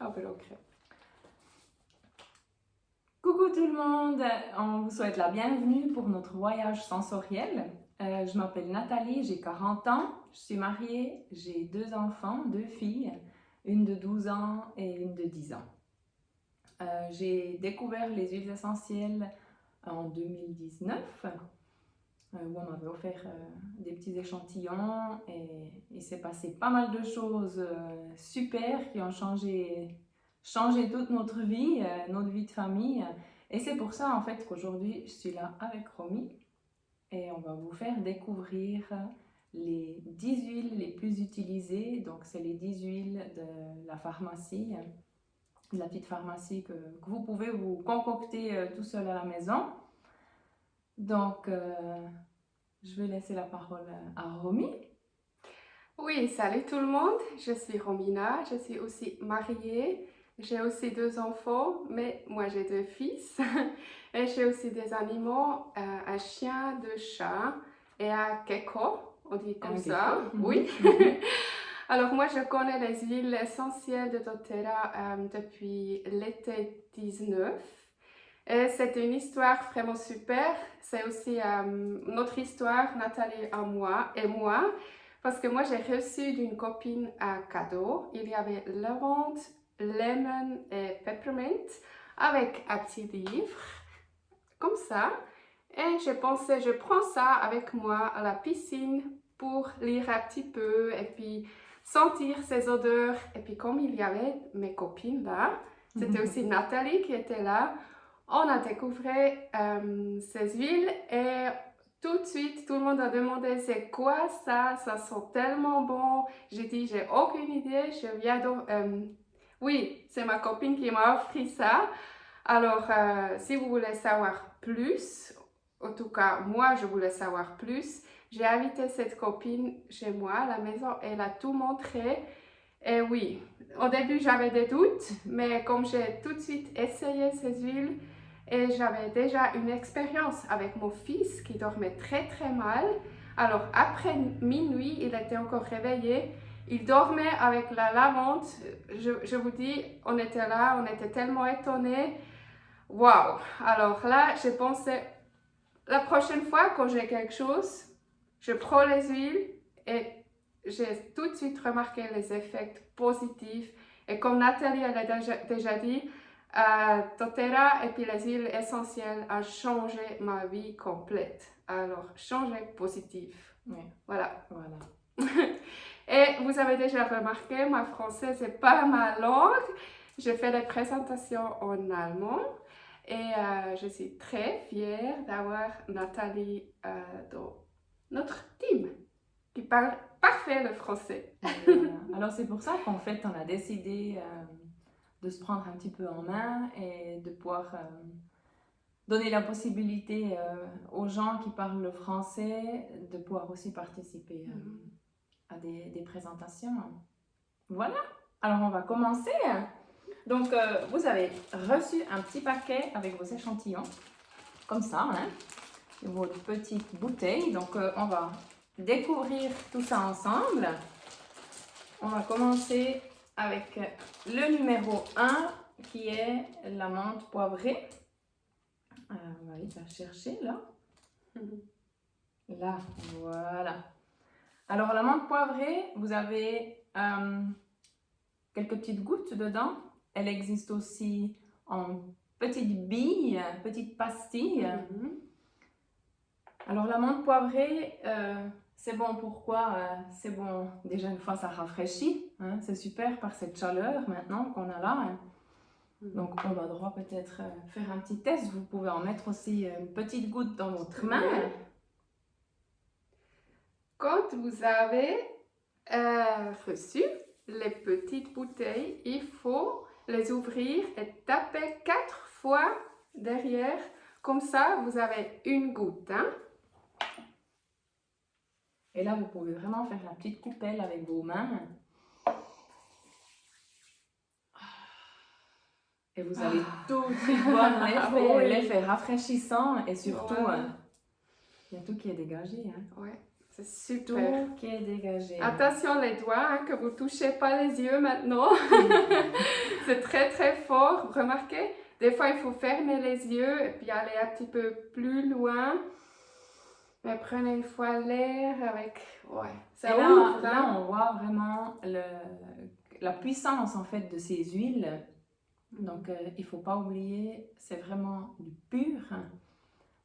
Aber okay. Coucou tout le monde, on vous souhaite la bienvenue pour notre voyage sensoriel. Je m'appelle Nathalie, j'ai 40 ans, je suis mariée, j'ai 2 enfants, 2 filles, une de 12 ans et une de 10 ans. J'ai découvert les huiles essentielles en 2019, où on m'avait offert des petits échantillons et il s'est passé pas mal de choses super qui ont changé toute notre vie de famille. Et c'est pour ça en fait qu'aujourd'hui je suis là avec Romy et on va vous faire découvrir les 10 huiles les plus utilisées. Donc c'est les 10 huiles de la pharmacie, de la petite pharmacie que vous pouvez vous concocter tout seul à la maison. Donc je vais laisser la parole à Romy. Oui, salut tout le monde, je suis Romina, je suis aussi mariée, j'ai aussi 2 enfants, mais moi j'ai 2 fils et j'ai aussi des animaux, un chien, 2 chats et un gecko, on dit comme ça, oui. Alors moi je connais les huiles essentielles de doTERRA depuis l'été 19 et c'est une histoire vraiment super, c'est aussi notre histoire, Nathalie et moi. Parce que moi, j'ai reçu d'une copine un cadeau. Il y avait lavande, lemon et peppermint avec un petit livre, comme ça. Et je pensais, je prends ça avec moi à la piscine pour lire un petit peu et puis sentir ces odeurs. Et puis comme il y avait mes copines là, c'était aussi Nathalie qui était là, on a découvert ces huiles et tout de suite, tout le monde a demandé c'est quoi ça? Ça sent tellement bon. J'ai dit j'ai aucune idée. Je viens de. Oui, c'est ma copine qui m'a offert ça. Alors, si vous voulez savoir plus, en tout cas, moi je voulais savoir plus, j'ai invité cette copine chez moi à la maison. Elle a tout montré. Et oui, au début j'avais des doutes, mais comme j'ai tout de suite essayé ces huiles, et j'avais déjà une expérience avec mon fils qui dormait très très mal. Alors après minuit, il était encore réveillé. Il dormait avec la lavande. Je vous dis, on était là, on était tellement étonnés. Waouh! Alors là, j'ai pensé, la prochaine fois quand j'ai quelque chose, je prends les huiles et j'ai tout de suite remarqué les effets positifs. Et comme Nathalie elle a déjà dit, doTERRA et puis les huiles essentielles a changé ma vie complète. Alors, changé positif. Oui. Voilà. Voilà. Et vous avez déjà remarqué, ma français, c'est pas ma langue. Je fais des présentations en allemand. Et je suis très fière d'avoir Nathalie dans notre team qui parle parfait le français. Voilà. Alors c'est pour ça qu'en fait on a décidé de se prendre un petit peu en main et de pouvoir donner la possibilité aux gens qui parlent le français de pouvoir aussi participer à des présentations. Voilà, alors on va commencer. Donc vous avez reçu un petit paquet avec vos échantillons, comme ça, hein, votre petite bouteille. Donc on va découvrir tout ça ensemble. On va commencer avec le numéro 1 qui est la menthe poivrée. On va aller la chercher là. Là, voilà. Alors la menthe poivrée, vous avez quelques petites gouttes dedans. Elle existe aussi en petites billes, petites pastilles. Alors la menthe poivrée, c'est bon pourquoi? C'est bon, déjà une fois ça rafraîchit, hein, c'est super par cette chaleur maintenant qu'on a là. Hein. Donc on va droit peut-être faire un petit test, vous pouvez en mettre aussi une petite goutte dans votre main. Quand vous avez reçu les petites bouteilles, il faut les ouvrir et taper 4 fois derrière, comme ça vous avez une goutte. Hein? Et là, vous pouvez vraiment faire la petite coupelle avec vos mains. Et vous allez tout de suite voir l'effet rafraîchissant et surtout, il y a tout qui est dégagé. Hein. Ouais, c'est super. Tout qui est dégagé. Attention les doigts, hein, que vous ne touchez pas les yeux maintenant. C'est très très fort. Remarquez, des fois il faut fermer les yeux et puis aller un petit peu plus loin. Mais prenez une fois l'air avec... Ouais, ça Et ouvre, là, hein. on voit vraiment la puissance en fait de ces huiles. Donc, il ne faut pas oublier, c'est vraiment du pur.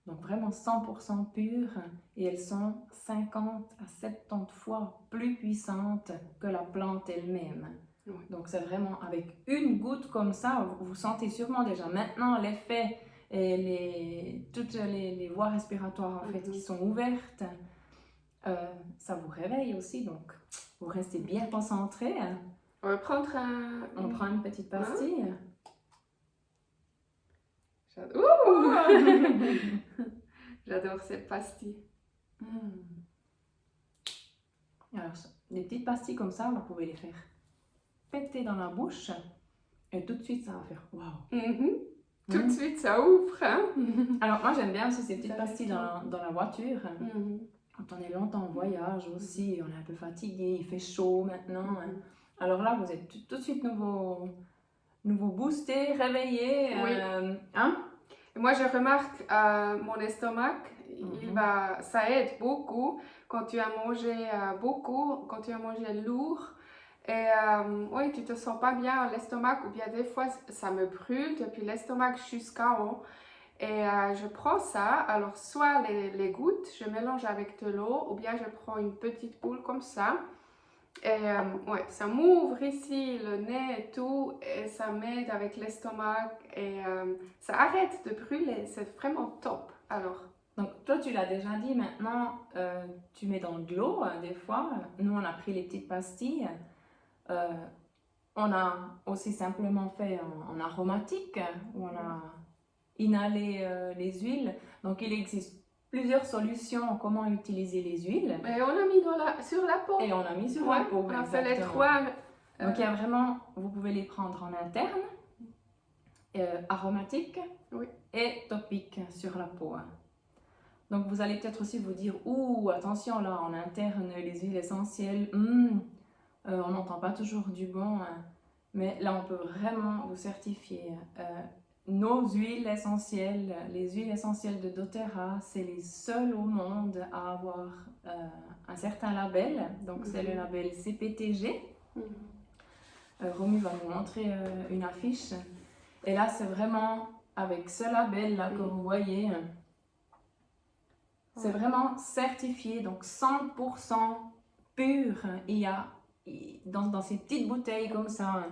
Donc, vraiment 100% pur. Et elles sont 50 à 70 fois plus puissantes que la plante elle-même. Ouais. Donc, c'est vraiment avec une goutte comme ça, vous sentez sûrement déjà maintenant l'effet et toutes les voies respiratoires en fait qui sont ouvertes. Ça vous réveille aussi, donc vous restez bien concentré. On va prendre On prend une petite pastille. J'adore cette pastille. Alors, des petites pastilles comme ça, vous pouvez les faire péter dans la bouche et tout de suite ça va faire waouh. Tout de suite ça ouvre. Hein? Alors moi j'aime bien aussi ces petites pastilles dans la voiture. Quand on est longtemps en voyage aussi, on est un peu fatigué, il fait chaud maintenant. Alors là vous êtes tout de suite nouveau boosté, réveillé. Oui. Hein? Moi je remarque mon estomac, ça aide beaucoup quand tu as mangé beaucoup, quand tu as mangé lourd. Et oui, tu te sens pas bien l'estomac, ou bien des fois ça me brûle depuis l'estomac jusqu'en haut. Et je prends ça, alors soit les gouttes, je mélange avec de l'eau, ou bien je prends une petite boule comme ça. Et ouais, ça m'ouvre ici le nez et tout, et ça m'aide avec l'estomac, et ça arrête de brûler, c'est vraiment top. Alors. Donc toi tu l'as déjà dit, maintenant tu mets dans de l'eau des fois. Nous on a pris les petites pastilles. On a aussi simplement fait en aromatique, où on a inhalé les huiles. Donc il existe plusieurs solutions comment utiliser les huiles. Et on a mis sur la peau. Et on a mis sur la peau, on a fait les trois. Donc il y a vraiment, vous pouvez les prendre en interne, aromatique et topique sur la peau. Donc vous allez peut-être aussi vous dire, ouh, attention là, en interne, les huiles essentielles, on n'entend pas toujours du bon, mais là on peut vraiment vous certifier. Nos huiles essentielles, les huiles essentielles de doTERRA, c'est les seules au monde à avoir un certain label, donc c'est le label CPTG. Romy va nous montrer une affiche, et là c'est vraiment avec ce label là que vous voyez, c'est vraiment certifié, donc 100% pur. Il y a dans ces petites bouteilles comme ça,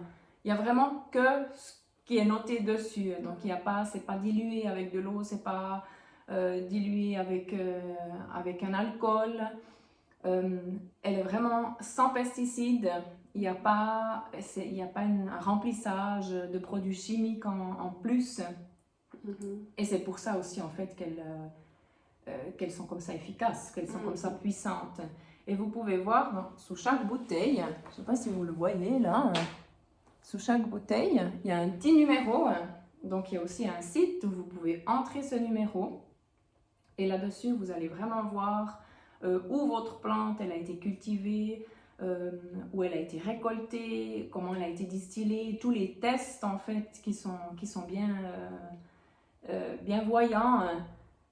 il y a vraiment que ce qui est noté dessus. Donc il y a pas, c'est pas dilué avec de l'eau, c'est pas dilué avec un alcool. Elle est vraiment sans pesticides. Il n'y a pas un remplissage de produits chimiques en plus. Et c'est pour ça aussi en fait qu'elles sont comme ça efficaces, qu'elles sont comme ça puissantes. Et vous pouvez voir sous chaque bouteille, je ne sais pas si vous le voyez là, sous chaque bouteille, il y a un petit numéro. Donc il y a aussi un site où vous pouvez entrer ce numéro. Et là-dessus, vous allez vraiment voir où votre plante elle a été cultivée, où elle a été récoltée, comment elle a été distillée, tous les tests en fait qui sont bien voyants.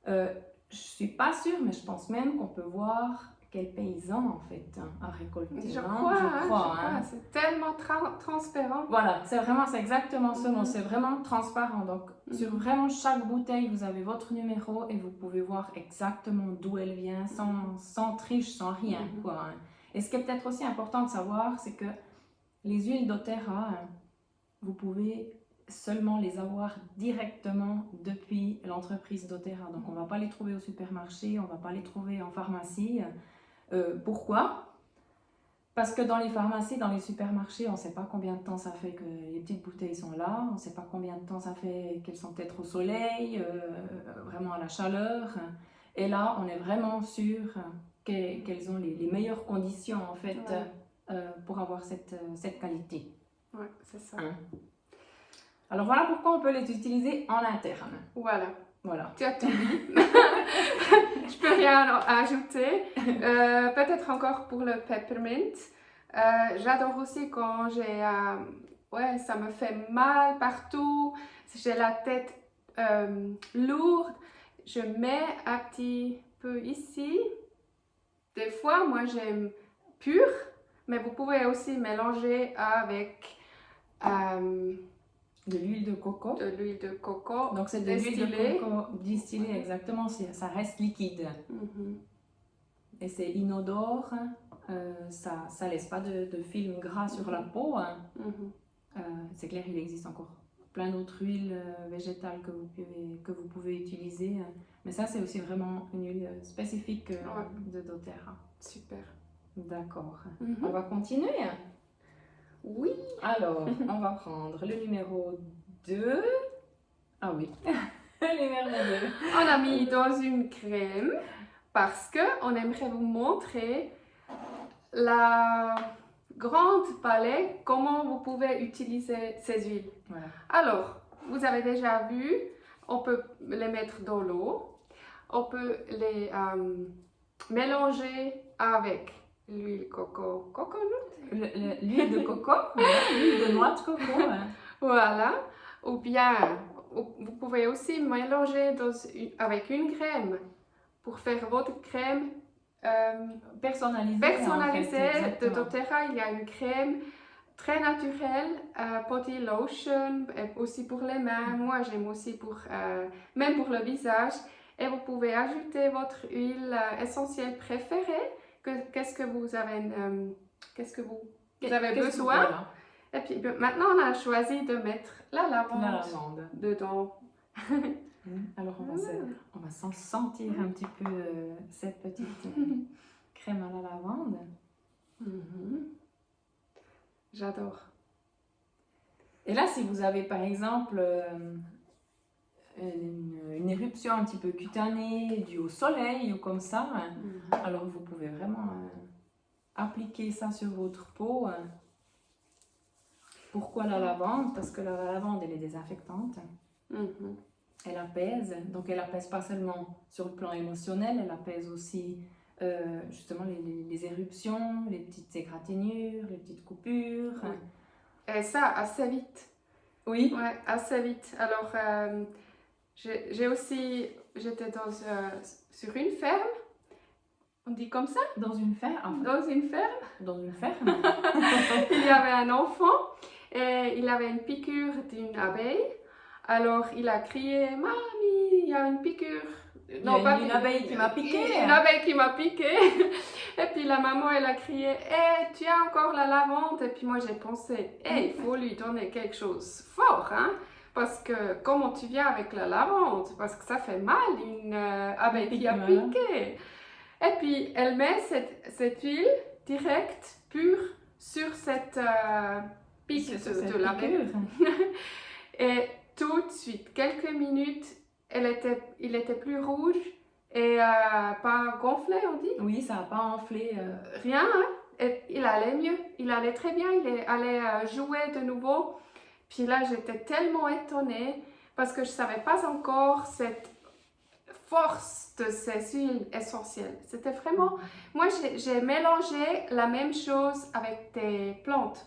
Je ne suis pas sûre, mais je pense même qu'on peut voir quel paysan en fait a récolté. Je crois. C'est tellement transparent. Voilà, c'est exactement ce mot, c'est vraiment transparent. Donc sur vraiment chaque bouteille, vous avez votre numéro et vous pouvez voir exactement d'où elle vient, sans triche, sans rien. Quoi. Et ce qui est peut-être aussi important de savoir, c'est que les huiles doTERRA, vous pouvez seulement les avoir directement depuis l'entreprise doTERRA. Donc on ne va pas les trouver au supermarché, on ne va pas les trouver en pharmacie. Pourquoi? Parce que dans les pharmacies, dans les supermarchés, on ne sait pas combien de temps ça fait que les petites bouteilles sont là, on ne sait pas combien de temps ça fait qu'elles sont peut-être au soleil, vraiment à la chaleur. Et là, on est vraiment sûr qu'elles ont les meilleures conditions en fait pour avoir cette qualité. Ouais, c'est ça. Alors voilà pourquoi on peut les utiliser en interne. Voilà. Tu as tout dit. Je peux rien ajouter. Peut-être encore pour le peppermint. J'adore aussi quand j'ai ouais, ça me fait mal partout, j'ai la tête lourde. Je mets un petit peu ici. Des fois, moi j'aime pur, mais vous pouvez aussi mélanger avec de l'huile de coco. de l'huile de coco. Donc c'est de l'huile de coco distillée, exactement, ça reste liquide. Et c'est inodore, ça laisse pas de film gras sur la peau. C'est clair, il existe encore plein d'autres huiles végétales que vous pouvez utiliser. Mais ça, c'est aussi vraiment une huile spécifique de doTERRA. Super. D'accord. On va continuer. Oui. Alors, on va prendre le numéro 2. Ah oui, le numéro 2. On a mis dans une crème parce qu'on aimerait vous montrer la grande palette, comment vous pouvez utiliser ces huiles. Voilà. Alors, vous avez déjà vu, on peut les mettre dans l'eau, on peut les mélanger avec l'huile coconut. L'huile de coco, l'huile de noix de coco. Voilà, ou bien vous pouvez aussi mélanger avec une crème pour faire votre crème personnalisée en fait, de exactement. doTERRA. Il y a une crème très naturelle, body lotion, aussi pour les mains. Moi, j'aime aussi même pour le visage. Et vous pouvez ajouter votre huile essentielle préférée. Qu'est-ce que vous avez, besoin? Voilà. Et puis maintenant, on a choisi de mettre la lavande dedans. Alors, on va s'en sentir un petit peu cette petite crème à la lavande. J'adore. Et là, si vous avez par exemple une éruption un petit peu cutanée due au soleil ou comme ça, alors vous pouvez vraiment appliquer ça sur votre peau. Pourquoi la lavande? Parce que la lavande, elle est désinfectante. Elle apaise. Donc, elle apaise pas seulement sur le plan émotionnel, elle apaise aussi justement les éruptions, les petites égratignures, les petites coupures. Et ça, assez vite. Oui. Ouais, assez vite. Alors, j'étais sur une ferme. On dit comme ça? Dans une ferme. Enfin, dans une ferme. Dans une ferme. Il y avait un enfant et il avait une piqûre d'une abeille. Alors il a crié, Mamie, il y a une piqûre. Non, pas une abeille qui m'a piqué. Une abeille qui m'a piqué. Et puis la maman, elle a crié, tu as encore la lavande? Et puis moi j'ai pensé, il faut lui donner quelque chose fort, hein? Parce que comment tu viens avec la lavande? Parce que ça fait mal, une abeille qui a piqué. Et puis elle met cette huile directe, pure, sur cette pique de l'abeille. Et tout de suite, quelques minutes, il était plus rouge et pas gonflé, on dit? Oui, ça n'a pas enflé. Rien, hein? Et il allait mieux, il allait très bien, il allait jouer de nouveau. Puis là, j'étais tellement étonnée parce que je ne savais pas encore cette force de ces huiles essentielles. C'était vraiment... Moi, j'ai mélangé la même chose avec des plantes.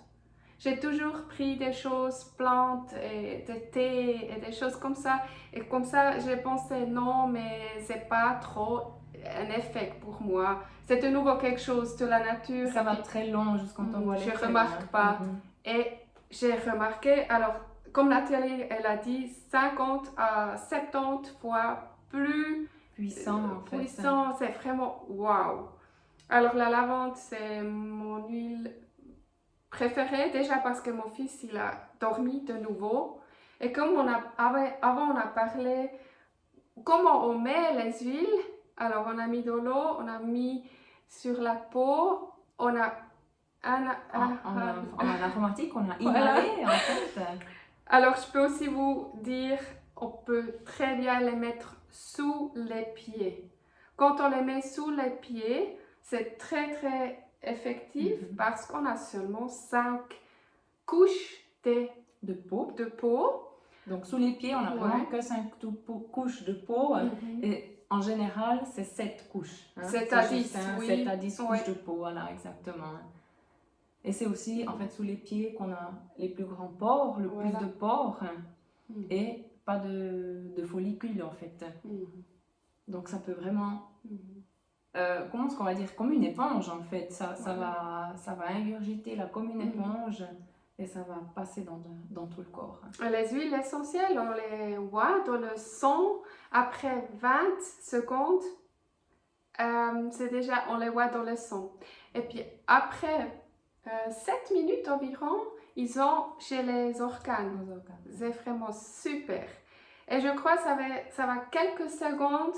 J'ai toujours pris des choses, plantes, et des thés et des choses comme ça. Et comme ça, j'ai pensé non, mais c'est pas trop un effet pour moi. C'est de nouveau quelque chose de la nature. Ça va très long jusqu'à quand on voit les je remarque pas. Et j'ai remarqué, alors, comme Nathalie, elle a dit, 50 à 70 fois plus puissant, en fait. Puissant, c'est vraiment waouh. Alors, la lavande, c'est mon huile préférée, déjà parce que mon fils, il a dormi de nouveau. Et comme avant, on a parlé comment on met les huiles. Alors, on a mis de l'eau, on a mis sur la peau, on a... En informatique, on a inhalé, en fait. Alors, je peux aussi vous dire, on peut très bien les mettre sous les pieds. Quand on les met sous les pieds, c'est très très effectif parce qu'on a seulement 5 couches de peau. Donc sous les pieds, on n'a vraiment que 5 couches de peau. Et en général, c'est 7 couches. 7 à 10, 7 à 10 couches de peau, voilà, exactement. Et c'est aussi en fait sous les pieds qu'on a les plus grands pores, le plus de pores et pas de follicules en fait. Donc ça peut vraiment, comment est-ce qu'on va dire, comme une éponge en fait. Ça va ingurgiter là comme une éponge et ça va passer dans tout le corps. Les huiles essentielles, on les voit dans le sang après 20 secondes. C'est déjà, on les voit dans le sang. Et puis après 7 minutes environ, ils ont chez les organes. C'est vraiment super. Et je crois que ça va quelques secondes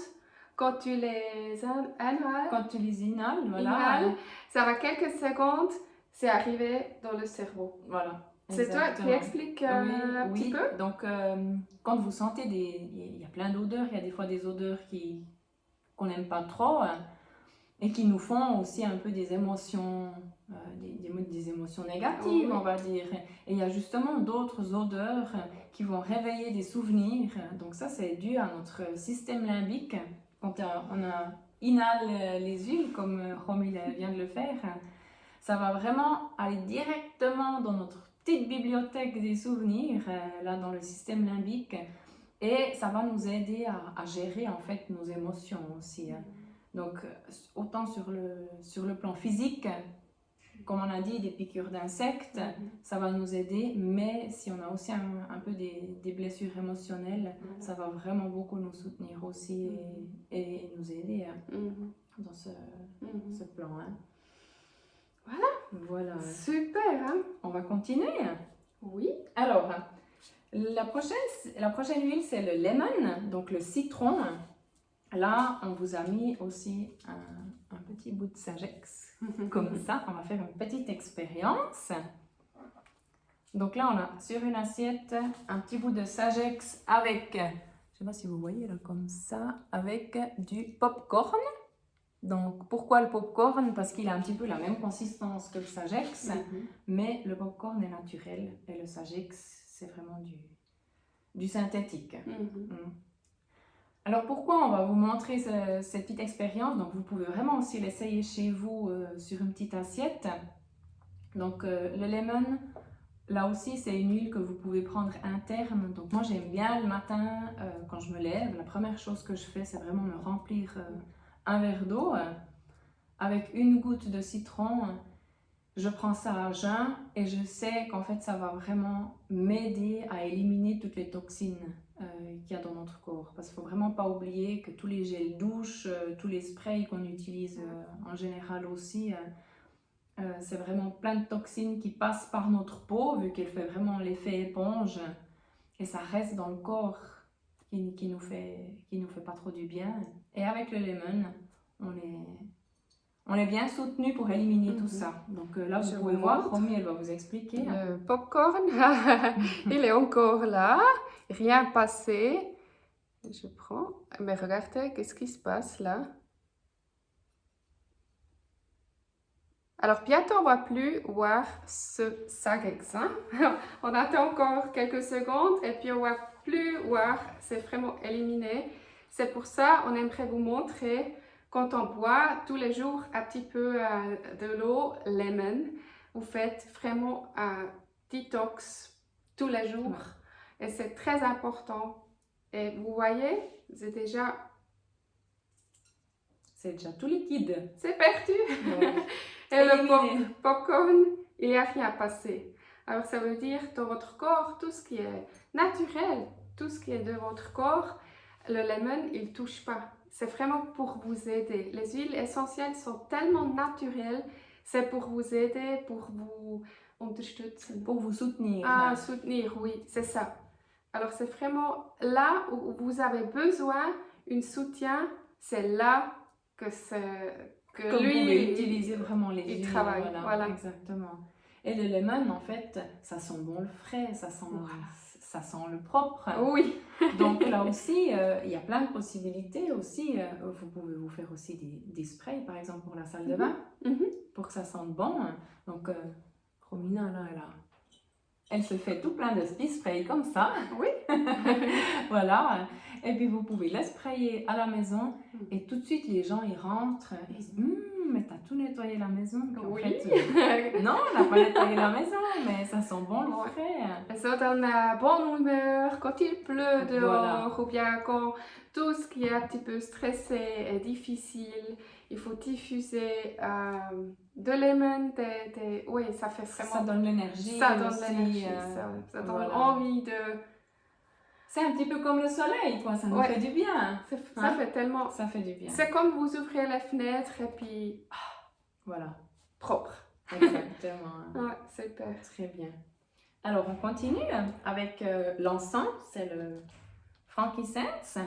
quand tu les inhales. Quand tu les inhales, voilà. Ça va quelques secondes, c'est arrivé dans le cerveau. Voilà. C'est toi qui expliques un petit peu? Donc, quand vous sentez il y a plein d'odeurs, il y a des fois des odeurs qu'on n'aime pas trop et qui nous font aussi un peu des émotions, des émotions négatives, on va dire. Et il y a justement d'autres odeurs qui vont réveiller des souvenirs. Donc ça, c'est dû à notre système limbique. Quand on inhale les huiles, comme Romy vient de le faire, ça va vraiment aller directement dans notre petite bibliothèque des souvenirs, là dans le système limbique. Et ça va nous aider à gérer en fait nos émotions aussi. Donc autant sur le plan physique, comme on a dit, des piqûres d'insectes, ça va nous aider, mais si on a aussi un peu des blessures émotionnelles, ça va vraiment beaucoup nous soutenir aussi et nous aider dans ce plan. Voilà. Super, hein? On va continuer. Oui. Alors, la prochaine huile, c'est le lemon, donc le citron. Là, on vous a mis aussi un petit bout de Sagex. Comme ça, on va faire une petite expérience. Donc là, on a sur une assiette un petit bout de Sagex avec, je ne sais pas si vous voyez là, comme ça, avec du popcorn. Donc, pourquoi le popcorn? Parce qu'il a un petit peu la même consistance que le Sagex, mais le popcorn est naturel et le Sagex, c'est vraiment du synthétique. Alors, pourquoi on va vous montrer cette petite expérience? Donc, vous pouvez vraiment aussi l'essayer chez vous sur une petite assiette. Donc, le lemon, là aussi, c'est une huile que vous pouvez prendre interne. Donc, moi, j'aime bien le matin, quand je me lève, la première chose que je fais, c'est vraiment me remplir un verre d'eau avec une goutte de citron. Je prends ça à jeun et je sais qu'en fait ça va vraiment m'aider à éliminer toutes les toxines qu'il y a dans notre corps. Parce qu'il ne faut vraiment pas oublier que tous les gels douche, tous les sprays qu'on utilise en général aussi, c'est vraiment plein de toxines qui passent par notre peau vu qu'elle fait vraiment l'effet éponge et ça reste dans le corps qui nous fait pas trop du bien. Et avec le lemon, on est bien soutenu pour éliminer tout ça. Donc là, vous pouvez voir, Romy, elle va vous expliquer. Le popcorn, il est encore là, rien passé. Je prends, mais regardez, qu'est-ce qui se passe là? Alors bientôt, on ne va plus voir ce Sagex. On attend encore quelques secondes et puis on ne va plus voir, c'est vraiment éliminé. C'est pour ça on aimerait vous montrer quand on boit tous les jours un petit peu de l'eau lemon. Vous faites vraiment un detox tous les jours et c'est très important. Et vous voyez, c'est déjà tout liquide. C'est perdu. Et le popcorn, il n'y a rien passé. Alors ça veut dire dans votre corps, tout ce qui est naturel, tout ce qui est de votre corps, le lemon, il ne touche pas. C'est vraiment pour vous aider. Les huiles essentielles sont tellement naturelles, c'est pour vous aider, pour vous unterstützen. Pour vous soutenir. Ah, soutenir, oui, c'est ça. Alors c'est vraiment là où vous avez besoin d'un soutien, c'est là que lui, vous pouvez utiliser vraiment les huiles. Il travaille, voilà. Exactement. Et le lemon, en fait, ça sent bon le frais, ça sent le propre. Oui. Donc là aussi, il y a plein de possibilités aussi. Vous pouvez vous faire aussi des sprays, par exemple, pour la salle de bain, pour que ça sente bon. Donc, Romina, là, elle se fait tout plein de petits sprays comme ça. Oui. Voilà. Et puis, vous pouvez les sprayer à la maison. Et tout de suite, les gens, ils rentrent. Et ils disent, mais t'as tout nettoyé la maison. Puis en Oui. fait, non, on n'a pas nettoyé la maison, mais ça sent bon le Ouais. frais. Ça donne la bonne humeur quand il pleut dehors Voilà. ou bien quand tout ce qui est un petit peu stressé est difficile. Il faut diffuser de lemon. Oui, ça fait Ça vraiment... donne l'énergie Ça donne aussi. l'énergie, ça donne Voilà. envie de... C'est un petit peu comme le soleil, quoi. Ça nous Ouais. fait du bien. Ça Hein? fait tellement... Ça fait du bien. C'est comme vous ouvrez les fenêtres et puis Voilà. propre. Exactement. Ouais, super. Très bien. Alors, on continue avec l'encens. C'est le frankincense.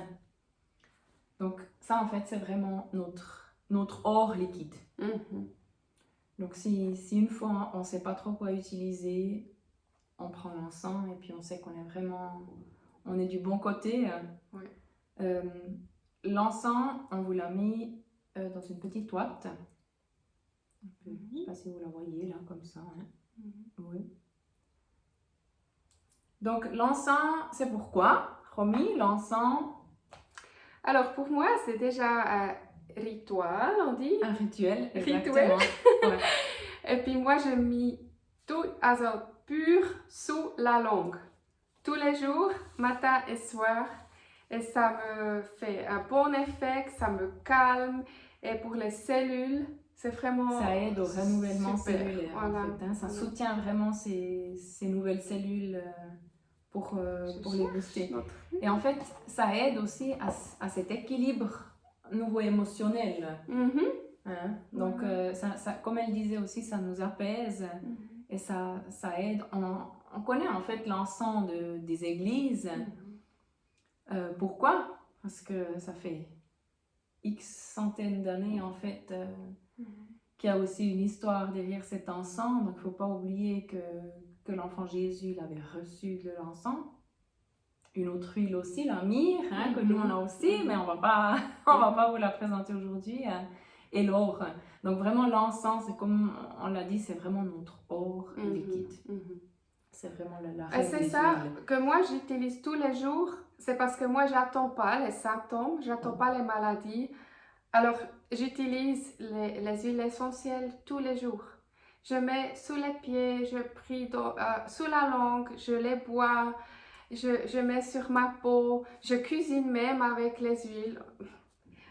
Donc, ça, en fait, c'est vraiment notre or liquide. Mhm. Donc, si une fois on ne sait pas trop quoi utiliser, on prend l'encens et puis on sait qu'on est vraiment, on est du bon côté. Oui. L'encens, on vous l'a mis dans une petite ouate. Je ne sais Mhm. pas si vous la voyez là, comme ça. Hein. Mhm. Oui. Donc, l'encens, c'est pourquoi, Romy, l'encens, Alors, pour moi, c'est déjà un rituel, on dit. un rituel, Rituel. exactement. Ouais. Et puis moi, je mets tout pur sous la langue. Tous les jours, matin et soir. Et ça me fait un bon effet, ça me calme. Et pour les cellules, c'est vraiment Ça aide au renouvellement super. cellulaire, Voilà. en fait. Hein. Ça Voilà. soutient vraiment ces nouvelles cellules pour les booster. Notre... Et en fait, ça aide aussi à cet équilibre nouveau émotionnel. Mhm. Hein. Donc, comme elle disait aussi, ça nous apaise et ça aide. On connaît en fait l'encens des églises. Pourquoi? Parce que ça fait X centaines d'années en fait qu'il y a aussi une histoire derrière cet encens. Donc, il ne faut pas oublier que l'enfant Jésus l'avait reçu de l'encens. Une autre huile aussi, la myrrhe, hein, que nous on a aussi, mais on va pas vous la présenter aujourd'hui. Et l'or. Donc vraiment l'encens, c'est comme on l'a dit, c'est vraiment notre or liquide. C'est vraiment la reine c'est des ça huiles. que moi j'utilise tous les jours. C'est parce que moi j'attends pas les symptômes, j'attends pas les maladies. Alors j'utilise les huiles essentielles tous les jours. Je mets sous les pieds, je prie sous la langue, je les bois, je mets sur ma peau, je cuisine même avec les huiles.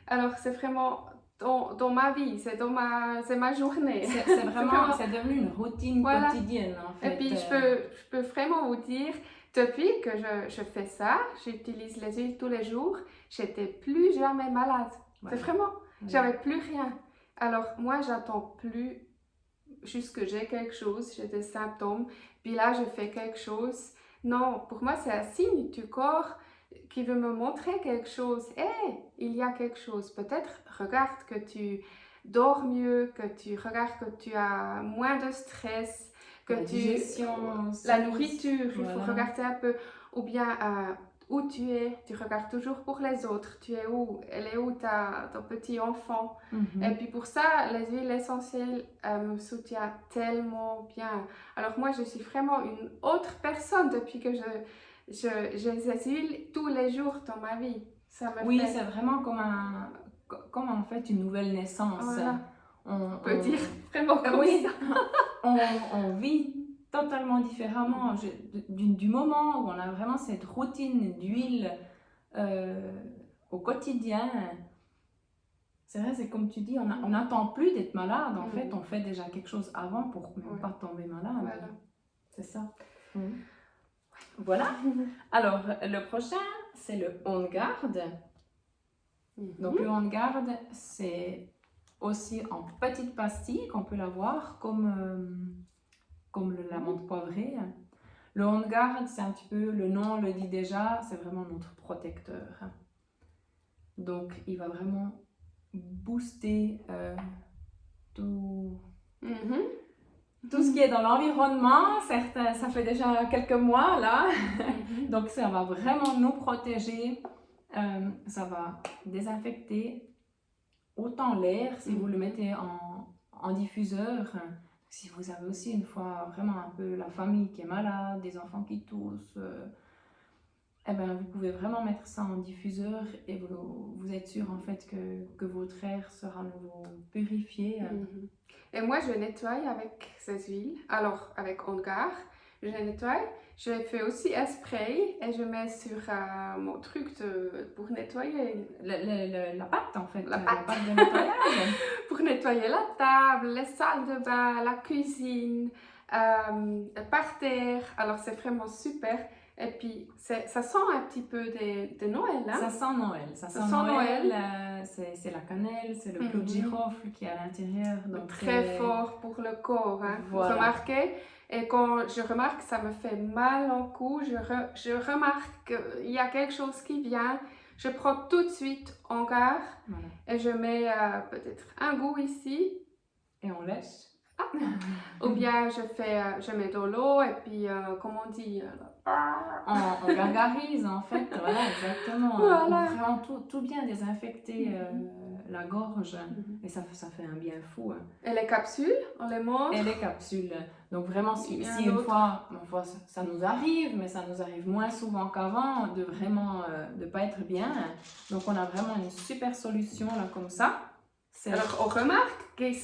Alors c'est vraiment dans ma vie, c'est ma journée. C'est vraiment, c'est devenu une routine quotidienne en fait. Et puis je peux vraiment vous dire, depuis que je fais ça, j'utilise les huiles tous les jours, j'étais plus jamais malade. C'est vraiment, j'avais plus rien. Alors moi j'attends plus jusque j'ai quelque chose, j'ai des symptômes, puis là je fais quelque chose. Non, pour moi c'est un signe du corps qui veut me montrer quelque chose. Il y a quelque chose. Peut-être regarde que tu dors mieux, que tu regardes que tu as moins de stress, que la nourriture, il faut regarder un peu, ou bien où tu es, tu regardes toujours pour les autres, tu es où, elle est où ton petit enfant. Et puis pour ça, les huiles essentielles me soutiennent tellement bien. Alors moi, je suis vraiment une autre personne depuis que j'ai ces huiles tous les jours dans ma vie. C'est vraiment comme en fait une nouvelle naissance. Voilà. On peut dire vraiment comme ça. on vit totalement différemment du moment où on a vraiment cette routine d'huile au quotidien. C'est vrai, c'est comme tu dis, on n'attend plus d'être malade. En fait, on fait déjà quelque chose avant pour ne pas tomber malade. Voilà. C'est ça. Voilà. Alors, le prochain, c'est le On Garde. Donc, le On Garde, c'est aussi en petite pastille qu'on peut l'avoir, comme la menthe poivrée. Le On Garde, c'est un petit peu, le nom le dit déjà, c'est vraiment notre protecteur. Donc, il va vraiment booster tout ce qui est dans l'environnement. Certes, ça fait déjà quelques mois là. Donc, ça va vraiment nous protéger. Ça va désinfecter autant l'air si vous le mettez en diffuseur. Si vous avez aussi une fois vraiment un peu la famille qui est malade, des enfants qui toussent, eh ben, vous pouvez vraiment mettre ça en diffuseur et vous êtes sûr en fait que votre air sera à nouveau purifié. Mhm. Et moi, je nettoie avec ces huiles. Alors, avec Ongar, je nettoie. Je fais aussi un spray et je mets sur mon truc pour nettoyer La pâte en fait, la la pâte. pâte de nettoyage. Pour nettoyer la table, les salles de bain, la cuisine, par terre. Alors, c'est vraiment super. Et puis, ça sent un petit peu de Noël, hein? Ça sent Noël. Ça Ça sent sent Noël. Noël. C'est la cannelle, c'est le clou de Mhm. girofle qui est à l'intérieur. Donc Très c'est- fort pour le corps, hein. Voilà. Remarquez. Et quand je remarque que ça me fait mal au cou, je remarque qu'il y a quelque chose qui vient. Je prends tout de suite Ongar Voilà. et je mets peut-être un goût ici. Et on lèche. Ou bien je mets de l'eau et puis, comment on dit, On gargarise en fait, voilà, exactement. Voilà. Pour vraiment tout bien désinfecter la gorge. Et ça fait un bien fou. Et les capsules, on les montre. Et les capsules. Donc vraiment, si Il y a une d'autres. fois ça nous arrive, mais ça nous arrive moins souvent qu'avant, de vraiment de pas être bien. Donc on a vraiment une super solution là comme ça. Alors on remarque qu'il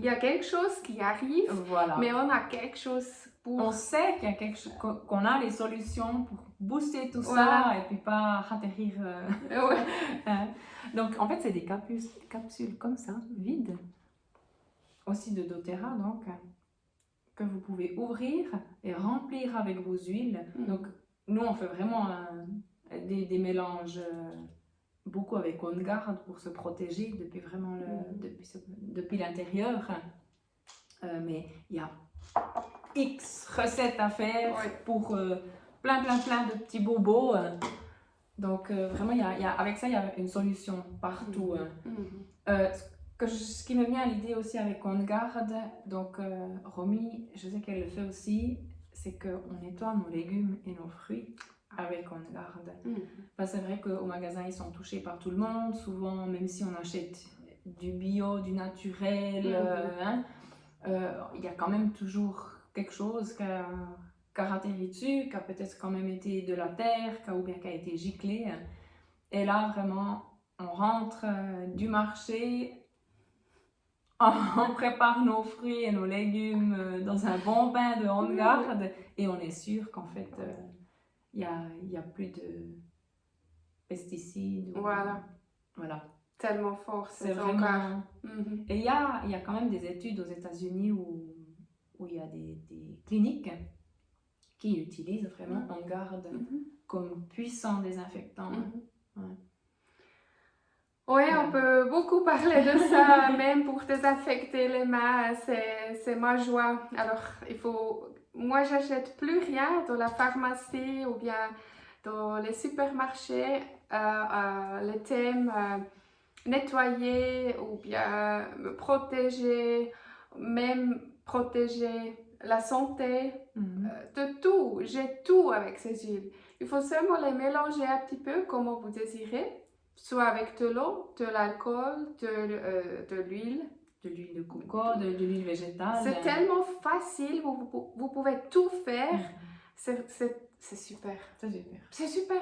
y a quelque chose qui arrive, Voilà. mais on a quelque chose pour... On sait qu'il y a qu'on a les solutions pour booster tout Voilà. ça et puis pas atterrir. Ouais. Donc en fait, c'est des capsules comme ça, vides, aussi de doTERRA donc, que vous pouvez ouvrir et remplir avec vos huiles. Donc nous, on fait vraiment des mélanges beaucoup avec OnGuard pour se protéger depuis vraiment depuis l'intérieur. Mais il y a X recettes à faire pour plein de petits bobos. Donc vraiment, avec ça, il y a une solution partout. Ce qui me vient à l'idée aussi avec OnGuard, donc Romy, je sais qu'elle le fait aussi, c'est qu'on nettoie nos légumes et nos fruits avec OnGuard. Enfin, c'est vrai qu'au magasin, ils sont touchés par tout le monde. Souvent, même si on achète du bio, du naturel, il y a quand même toujours quelque chose qui a atterri dessus, qui a peut-être quand même été de la terre, ou bien qui a été giclé. Et là, vraiment, on rentre du marché, on prépare nos fruits et nos légumes dans un bon bain de OnGuard et on est sûr qu'en fait, il y a plus de pesticides. Voilà. Tellement fort, c'est vraiment... Et il y a quand même des études aux États-Unis où il y a des cliniques qui utilisent vraiment OnGuard comme puissant désinfectant. Oui, on peut beaucoup parler de ça, même pour désinfecter les mains, c'est ma joie. Alors, moi, j'achète plus rien dans la pharmacie ou bien dans les supermarchés, les thèmes nettoyer ou bien me protéger, même protéger la santé, de tout. J'ai tout avec ces huiles. Il faut seulement les mélanger un petit peu comme vous désirez. Soit avec de l'eau, de l'alcool, de l'huile. De l'huile de coco, de l'huile végétale. C'est tellement facile, vous pouvez tout faire. C'est super. C'est super. C'est super.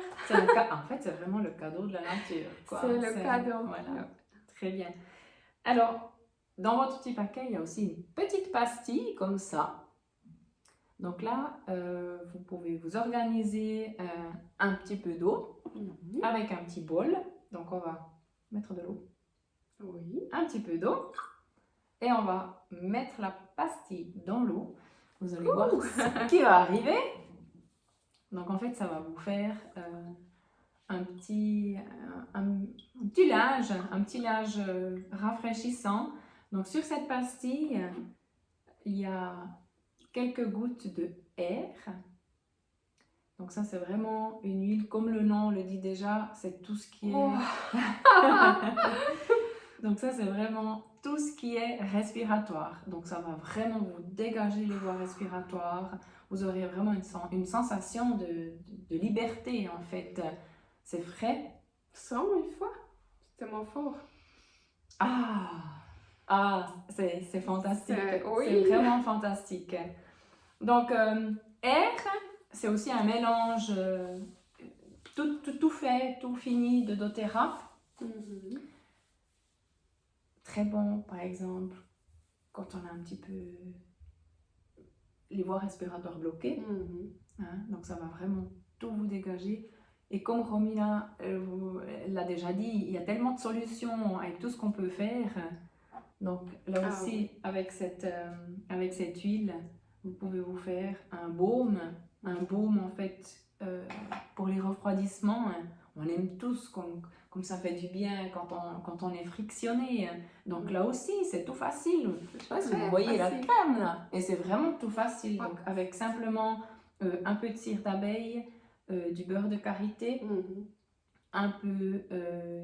En fait, c'est vraiment le cadeau de la nature. C'est le cadeau. Voilà. Très bien. Alors, dans votre petit paquet, il y a aussi une petite pastille comme ça. Donc là, vous pouvez vous organiser un petit peu d'eau avec un petit bol. Donc on va mettre de l'eau, un petit peu d'eau, et on va mettre la pastille dans l'eau. Vous allez voir ce qui va arriver. Donc en fait, ça va vous faire un petit linge rafraîchissant. Donc sur cette pastille, il y a quelques gouttes de air. Donc ça, c'est vraiment une huile, comme le nom le dit déjà, c'est tout ce qui est... Donc ça, c'est vraiment tout ce qui est respiratoire. Donc ça va vraiment vous dégager les voies respiratoires. Vous aurez vraiment une sensation de liberté, en fait. C'est frais. 100 une fois. C'est tellement fort. C'est fantastique. Oui. C'est vraiment fantastique. Donc, air... C'est aussi un mélange tout fait, tout fini de doTERRA. Mhm. Très bon, par exemple, quand on a un petit peu les voies respiratoires bloquées. Mhm. Hein, donc ça va vraiment tout vous dégager. Et comme Romina l'a déjà dit, il y a tellement de solutions avec tout ce qu'on peut faire. Donc là Ah aussi, oui. avec cette huile, vous pouvez vous faire un baume. Un baume en fait pour les refroidissements. On aime tous comme ça fait du bien quand on est frictionné. Donc là aussi, c'est tout facile. Je sais pas si vous Très voyez la facile. crème là. Et c'est vraiment tout facile. Ouais. Donc avec simplement un peu de cire d'abeille, du beurre de karité, Mhm. un peu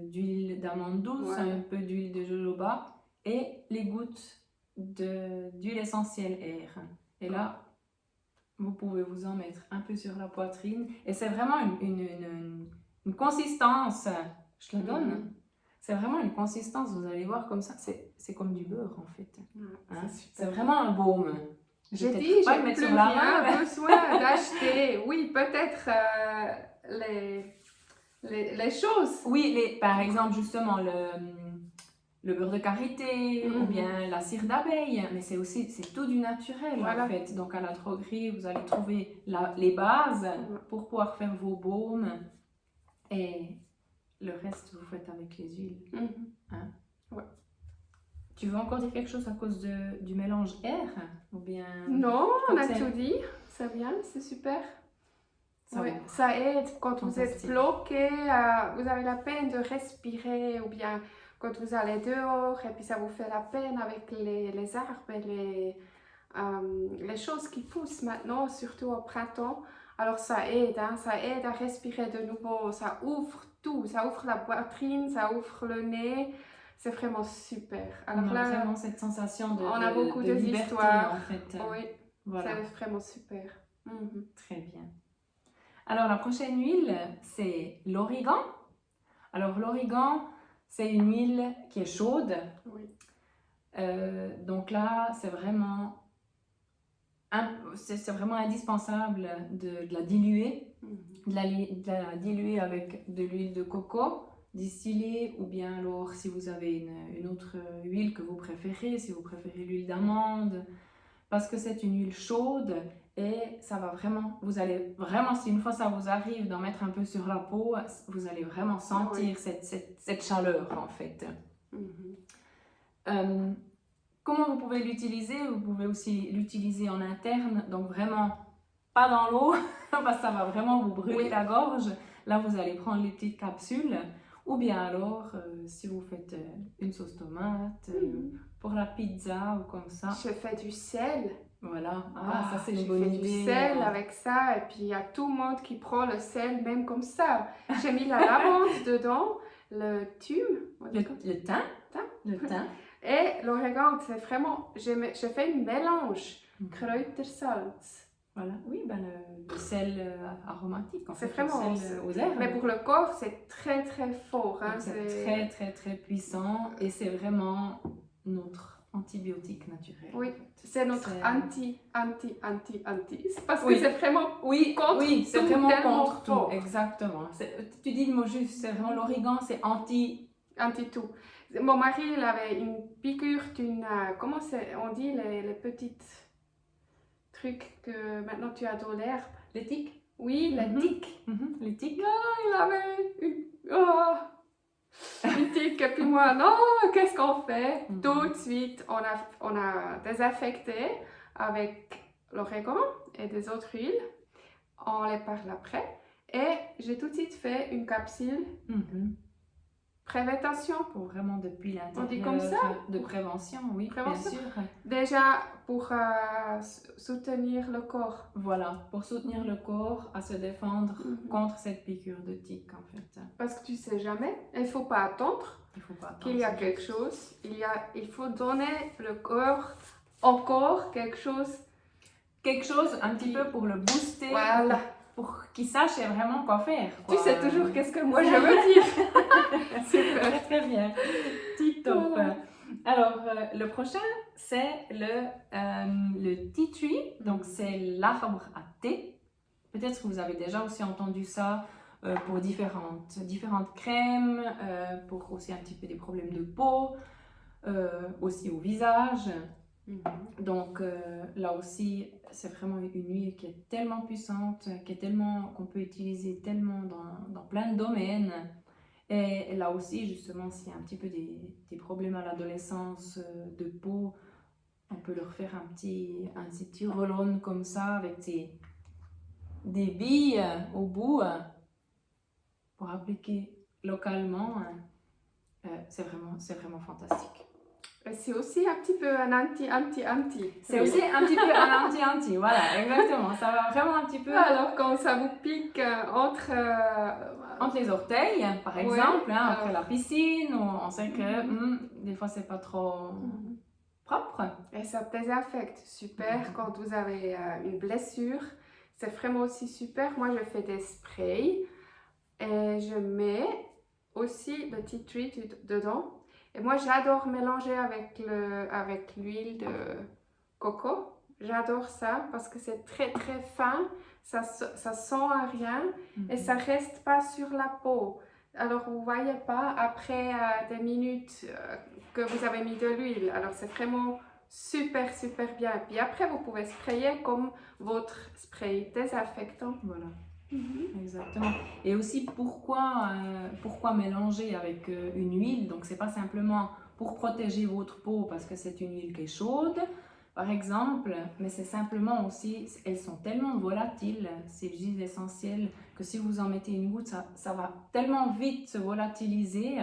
d'huile d'amande douce, Voilà. un peu d'huile de jojoba et les gouttes d'huile essentielle air. Et là, vous pouvez vous en mettre un peu sur la poitrine. Et c'est vraiment une consistance, je la donne. Mhm. C'est vraiment une consistance, vous allez voir comme ça, c'est comme du beurre en fait. Ouais, Hein? c'est C'est super. vraiment un baume. Je vais J'ai dit, peut-être pas j'ai le mettre plus sur la main. rien mais- besoin d'acheter. Oui, peut-être les choses. Oui, par exemple, justement, le beurre de karité ou Mhm. bien la cire d'abeille, mais c'est tout du naturel Voilà. en fait. Donc à la droguerie, vous allez trouver les bases Ouais. pour pouvoir faire vos baumes et le reste vous faites avec les huiles. Mhm. Tu veux encore dire quelque chose à cause du mélange air ou bien Non, je on crois a que tout dit. C'est bien, c'est super. ça Oui, va. ça aide quand vous êtes Fantastique. bloqué, vous avez la peine de respirer, ou bien quand vous allez dehors et puis ça vous fait la peine avec les arbres et les choses qui poussent maintenant, surtout au printemps. Alors ça aide, hein, ça aide à respirer de nouveau, ça ouvre tout, ça ouvre la poitrine, ça ouvre le nez, c'est vraiment super. Alors On a là, vraiment cette sensation on a beaucoup de liberté histoires. en fait. Oui, Voilà, c'est vraiment super. Mhm. très bien. Alors la prochaine huile, c'est l'origan. Alors l'origan, c'est une huile qui est chaude. Oui. Donc là, c'est vraiment indispensable de la diluer, Mhm. de la diluer avec de l'huile de coco distillée ou bien alors si vous avez une autre huile que vous préférez, si vous préférez l'huile d'amande, parce que c'est une huile chaude et ça va vraiment, vous allez vraiment, si une fois ça vous arrive d'en mettre un peu sur la peau, vous allez vraiment sentir cette chaleur en fait. Mhm. Comment vous pouvez l'utiliser? Vous pouvez aussi l'utiliser en interne, donc vraiment pas dans l'eau, parce que ça va vraiment vous brûler Oui. la gorge. Là, vous allez prendre les petites capsules, ou bien alors, si vous faites une sauce tomate, pour la pizza ou comme ça. Je fais du sel. Voilà, ça c'est Je une bonne fais idée. du sel avec ça, et puis il y a tout le monde qui prend le sel, même comme ça. J'ai mis la lavande dedans, le thym, Le thym. Le thym. et l'origan. C'est vraiment, je fais un mélange, Kräutersalz. Voilà, oui, ben le sel aromatique, en C'est fait, vraiment, le sel aux herbes. mais pour le corps, c'est très très fort. Hein, Donc, c'est très très très puissant et c'est vraiment notre antibiotique naturel. Oui, en fait. c'est notre C'est- anti. Parce Oui. que c'est vraiment Oui, contre oui, c'est tout, vraiment tellement contre tout, fort. exactement. Tu dis le mot juste, c'est vraiment l'origan, c'est anti. Anti-tout. Mon mari, il avait une piqûre d'une. Comment on dit les petites trucs que maintenant tu as dans l'herbe? Les tiques. Oui, les Mhm. tiques. Les tiques. Il avait une tique. Et puis moi, non, qu'est-ce qu'on fait? Mhm. Tout de suite, on a désinfecté avec l'origan et des autres huiles. On les parle après. Et j'ai tout de suite fait une capsule prévention. Pour vraiment depuis l'intérieur. On dit comme ça? De prévention, oui, Prévention. bien sûr. Déjà pour soutenir le corps. Voilà, pour soutenir le corps à se défendre contre cette piqûre de tique en fait. Parce que tu sais jamais, il ne faut pas attendre Il faut pas attendre. qu'il y a quelque chose. Il faut donner le corps encore quelque chose. Quelque chose un petit peu pour le booster, Voilà. pour qu'il sache vraiment quoi faire. Quoi. Tu sais toujours qu'est-ce que moi je veux dire. Super. Très bien. Tip top. Voilà. Alors, le prochain, c'est le tea tree. Donc, c'est l'arbre à thé. Peut-être que vous avez déjà aussi entendu ça pour différentes crèmes, pour aussi un petit peu des problèmes de peau, aussi au visage. Donc là aussi, c'est vraiment une huile qui est tellement puissante, qu'on peut utiliser tellement dans plein de domaines. Et là aussi, justement, s'il y a un petit peu des problèmes à l'adolescence de peau, on peut leur faire un petit roll-on comme ça avec des billes au bout pour appliquer localement. C'est vraiment fantastique. C'est aussi un petit peu un anti. C'est aussi un petit peu un anti-anti, voilà, exactement. Ça va vraiment un petit peu... Alors quand ça vous pique entre les orteils, par Ouais, exemple, hein, alors- après la piscine, on sait que des fois c'est pas trop propre. Et ça désinfecte, super. Quand vous avez une blessure, c'est vraiment aussi super. Moi, je fais des sprays et je mets aussi le tea tree dedans. Et moi, j'adore mélanger avec l'huile de coco. J'adore ça parce que c'est très très fin, ça sent à rien et ça reste pas sur la peau. Alors vous voyez pas après des minutes que vous avez mis de l'huile. Alors c'est vraiment super bien. Puis après vous pouvez sprayer comme votre spray désinfectant. Voilà. Exactement. Et aussi pourquoi mélanger avec une huile. Donc c'est pas simplement pour protéger votre peau parce que c'est une huile qui est chaude, par exemple, mais c'est simplement aussi, elles sont tellement volatiles, ces huiles essentielles, que si vous en mettez une goutte, ça va tellement vite se volatiliser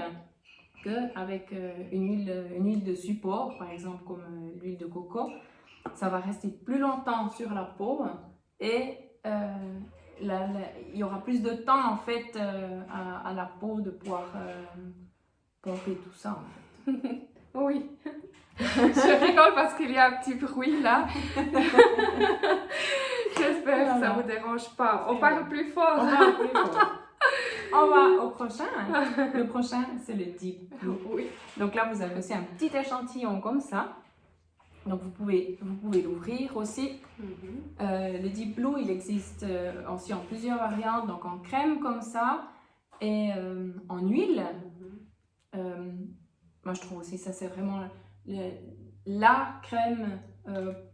qu'avec une huile de support, par exemple comme l'huile de coco, ça va rester plus longtemps sur la peau et il y aura plus de temps en fait à la peau de pouvoir pomper tout ça en fait. Oui. Je rigole parce qu'il y a un petit bruit là. J'espère que ça ne vous dérange pas. On parle plus fort. On parle plus fort. On va au prochain. Le prochain, c'est le Deep Blue. Oui. Donc là, vous avez aussi un petit échantillon comme ça. Donc vous pouvez l'ouvrir aussi. Le Deep Blue, il existe aussi en plusieurs variantes, donc en crème comme ça et en huile. Moi, je trouve aussi ça, c'est vraiment la crème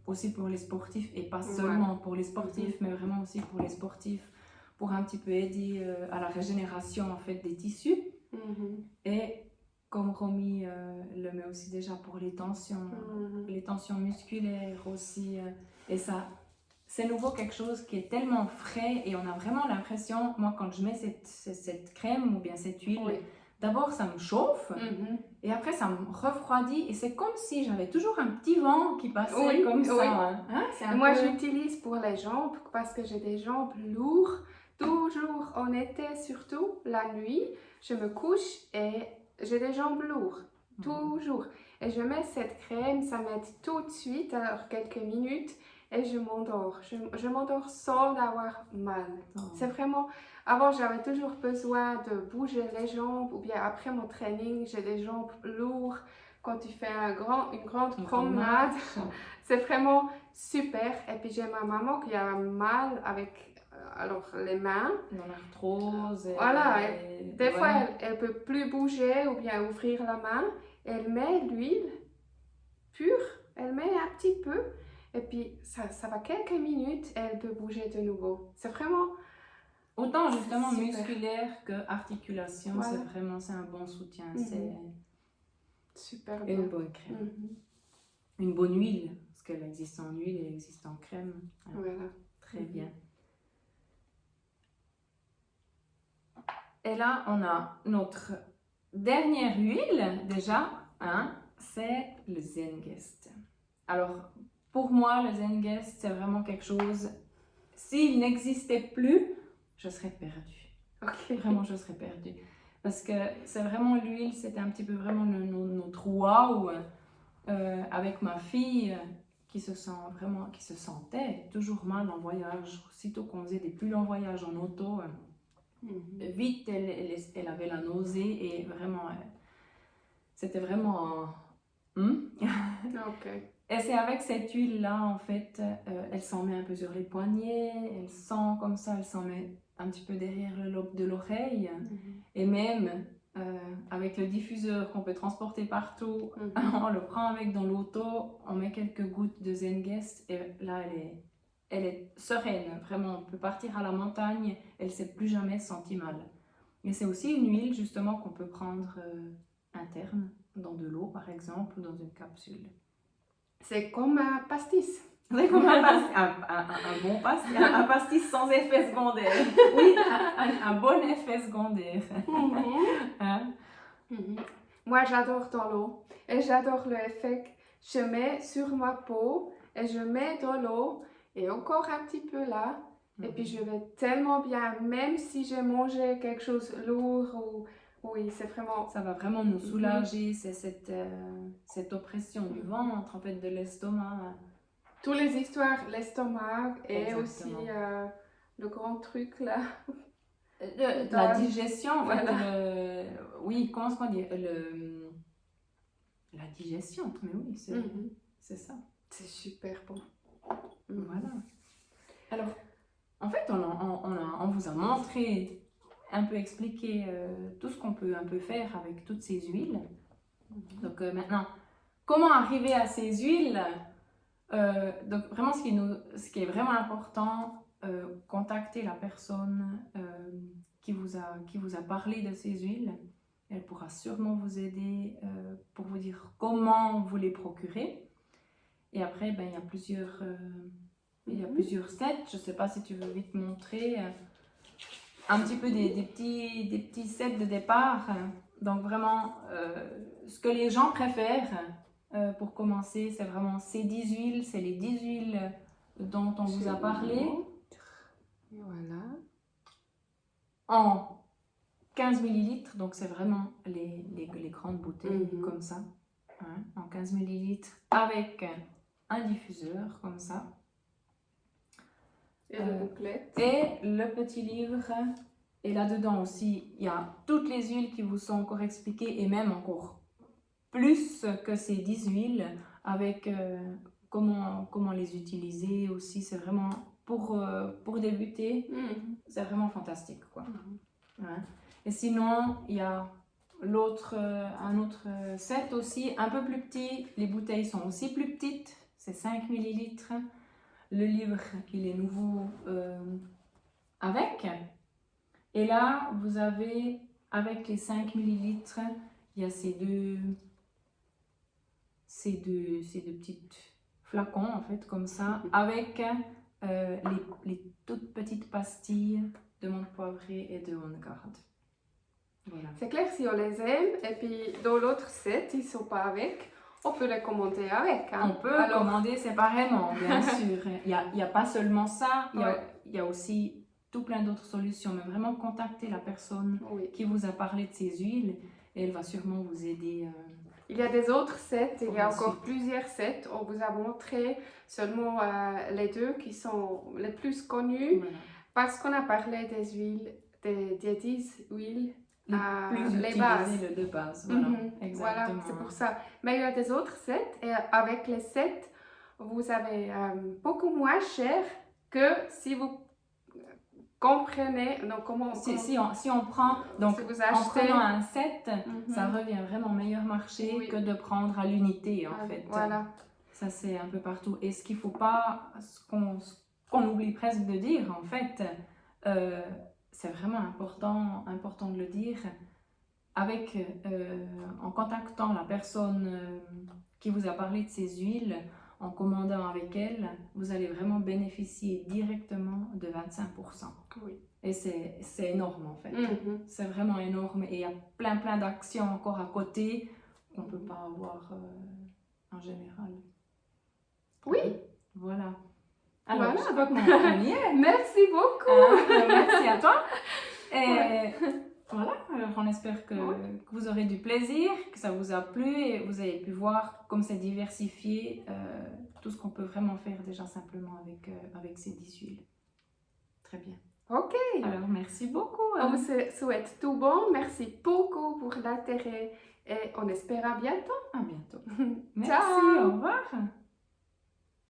aussi pour les sportifs et pas seulement pour les sportifs, mais vraiment aussi pour les sportifs pour un petit peu aider à la régénération en fait des tissus. Et comme Romy le met aussi déjà pour les tensions musculaires aussi. Et ça, c'est nouveau quelque chose qui est tellement frais et on a vraiment l'impression, moi quand je mets cette crème ou bien cette huile, d'abord ça me chauffe et après ça me refroidit et c'est comme si j'avais toujours un petit vent qui passait comme ça. Hein, moi j'utilise pour les jambes parce que j'ai des jambes lourdes. Toujours en été, surtout la nuit, je me couche et j'ai des jambes lourdes, toujours. Et je mets cette crème, ça m'aide tout de suite, alors quelques minutes, et je m'endors. Je m'endors sans avoir mal. C'est vraiment... Avant, j'avais toujours besoin de bouger les jambes, ou bien après mon training, j'ai des jambes lourdes. Quand tu fais une grande promenade, c'est vraiment super. Et puis j'ai ma maman qui a mal avec... Alors, les mains. L'arthrose. Voilà. Des fois, elle ne peut plus bouger ou bien ouvrir la main. Elle met l'huile pure. Elle met un petit peu. Et puis, ça va quelques minutes et elle peut bouger de nouveau. C'est vraiment... Autant justement musculaire que articulation. Voilà. C'est un bon soutien. C'est super bien. Une bonne crème. Une bonne huile. Parce qu'elle existe en huile et elle existe en crème. Voilà. Très bien. Et là, on a notre dernière huile, déjà, c'est le Zengest. Alors, pour moi, le Zengest, c'est vraiment quelque chose... S'il n'existait plus, je serais perdue. Vraiment, je serais perdue. Parce que c'est vraiment l'huile, c'était un petit peu vraiment notre wow. Avec ma fille qui se sentait toujours mal en voyage. Aussitôt qu'on faisait des plus longs voyages en auto... Vite, elle avait la nausée et vraiment, c'était vraiment... Et c'est avec cette huile-là, en fait, elle s'en met un peu sur les poignets, elle sent comme ça, elle s'en met un petit peu derrière le lobe de l'oreille. Et même avec le diffuseur qu'on peut transporter partout, on le prend avec dans l'auto, on met quelques gouttes de Zengest et là elle est sereine, vraiment. On peut partir à la montagne, elle ne s'est plus jamais sentie mal. Et c'est aussi une huile justement qu'on peut prendre interne, dans de l'eau par exemple, ou dans une capsule. C'est comme un pastis. C'est comme un bon pastis, un pastis sans effet secondaire. Oui, un bon effet secondaire. Hein? Moi, j'adore dans l'eau et j'adore le effet que je mets sur ma peau et je mets dans l'eau et encore un petit peu là. Et puis je vais tellement bien, même si j'ai mangé quelque chose de lourd ou... Oui, c'est vraiment... Ça va vraiment nous soulager, c'est cette oppression du ventre, en fait, de l'estomac. Toutes les histoires, l'estomac et Exactement. aussi le grand truc là. La digestion, en fait, Voilà. oui, comment est-ce qu'on dit la digestion, mais oui, c'est ça. C'est super bon. Voilà. Alors, en fait, on vous a montré, un peu expliqué tout ce qu'on peut un peu faire avec toutes ces huiles. Donc maintenant, comment arriver à ces huiles? Donc vraiment, ce qui est vraiment important, contacter la personne qui vous a parlé de ces huiles. Elle pourra sûrement vous aider pour vous dire comment vous les procurer. Et après, ben, il y a plusieurs sets. Je ne sais pas si tu veux vite montrer un petit peu des petits sets de départ. Donc vraiment, ce que les gens préfèrent pour commencer, c'est vraiment ces 10 huiles. C'est les 10 huiles dont on vous a parlé. Voilà. En 15 millilitres, donc c'est vraiment les grandes bouteilles comme ça. Hein, en 15 millilitres avec un diffuseur comme ça. Et le bouclette. Et le petit livre. Et là-dedans aussi, il y a toutes les huiles qui vous sont encore expliquées et même encore plus que ces 10 huiles avec comment les utiliser aussi. C'est vraiment pour débuter, c'est vraiment fantastique, quoi. Ouais. Et sinon, il y a un autre set aussi, un peu plus petit. Les bouteilles sont aussi plus petites, c'est 5 millilitres. Le livre, il est nouveau avec. Et là, vous avez, avec les 5 millilitres, il y a ces deux petits flacons, en fait, comme ça, avec les toutes petites pastilles de menthe poivrée et de On Guard. Voilà. C'est clair, si on les aime, et puis dans l'autre set, ils ne sont pas avec, on peut les commander avec. Hein. On peut commander séparément, bien sûr. Il y a pas seulement ça, il y a aussi tout plein d'autres solutions, mais vraiment contacter la personne qui vous a parlé de ces huiles et elle va sûrement vous aider. Il y a des autres sets, il y a encore plusieurs sets. On vous a montré seulement les deux qui sont les plus connus parce qu'on a parlé des huiles, des 10 huiles. Les bases. De base, voilà. Exactement. Voilà, c'est pour ça. Mais il y a des autres sets et avec les sets, vous avez beaucoup moins cher que si vous comprenez. Donc, si on prend, donc, si vous achetez, en prenant un set, ça revient vraiment meilleur marché que de prendre à l'unité, en fait. Voilà. Ça, c'est un peu partout. Et ce qu'il ne faut pas, ce qu'on oublie presque de dire, en fait, c'est vraiment important de le dire, en contactant la personne qui vous a parlé de ces huiles, en commandant avec elle, vous allez vraiment bénéficier directement de 25%. Oui. Et c'est énorme, en fait. C'est vraiment énorme. Et il y a plein d'actions encore à côté qu'on ne peut pas avoir en général. Oui. Voilà. Alors, voilà. je crois qu'on y est. Merci beaucoup. Merci à toi. Et voilà, alors on espère que vous aurez du plaisir, que ça vous a plu et vous avez pu voir comme c'est diversifié tout ce qu'on peut vraiment faire déjà simplement avec ces 10 huiles. Très bien. Ok. Alors, merci beaucoup. On vous souhaite tout bon. Merci beaucoup pour l'intérêt et on espère à bientôt. À bientôt. Merci, Ciao. au revoir.